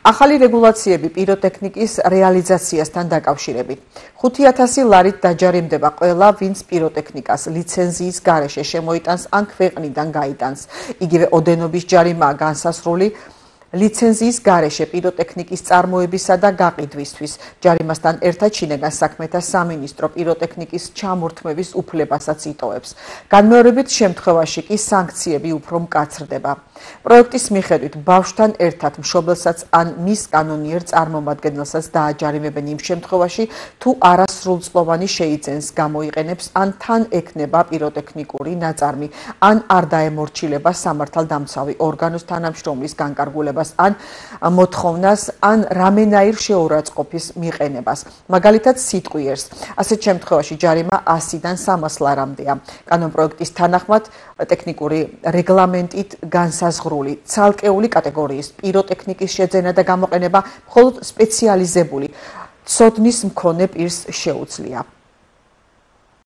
ახალი რეგულაციები პიროტექნიკის რეალიზაციასთან დაკავშირებით. 5,000 ლარით დაჯარიმდება ყველა, ვინც პიროტექნიკას ლიცენზიის გარეშე შემოიტანს ან ქვეყნიდან გაიტანს. იგივე ოდენობის ჯარიმაა განსასრული ლიცენზიის გარეშე პიროტექნიკის წარმოებისა და გაყიდვისთვის. ჯარიმასთან ერთად შინაგან საქმეთა სამინისტრო პიროტექნიკის ჩამორთმევის უფლებასაც იტოვებს. განმეორებით შემთხვევაში კი სანქციები უფრო მკაცრდება. პროექტის მიხედვით ბავშვთან ერთად მშობელსაც ან მის კანონიერ წარმომადგენელსაც დააჯარიმებენ იმ შემთხვევაში, თუ არასრულწლოვანი შეიძენს, გამოიყენებს ან თან ექნება პიროტექნიკური ნაწარმი, ან არ დაემორჩილება სამართალდამცავი ორგანოს თანამშრომლის განკარგულებას ან მოთხოვნას, ან რამენაირ შეურაცხყოფის მიყენებას. მაგალითად, სიტყვიერს. ასეთ შემთხვევაში ჯარიმა 100-დან 300 ლარამდეა. კანონპროექტის თანახმად ტექნიკური რეგლამენტით განსაზღვრული ცალკეული კატეგორიის პიროტექნიკის შეძენა და გამოყენება მხოლოდ სპეციალიზებული ცოდნის მქონე პირს შეუძლია.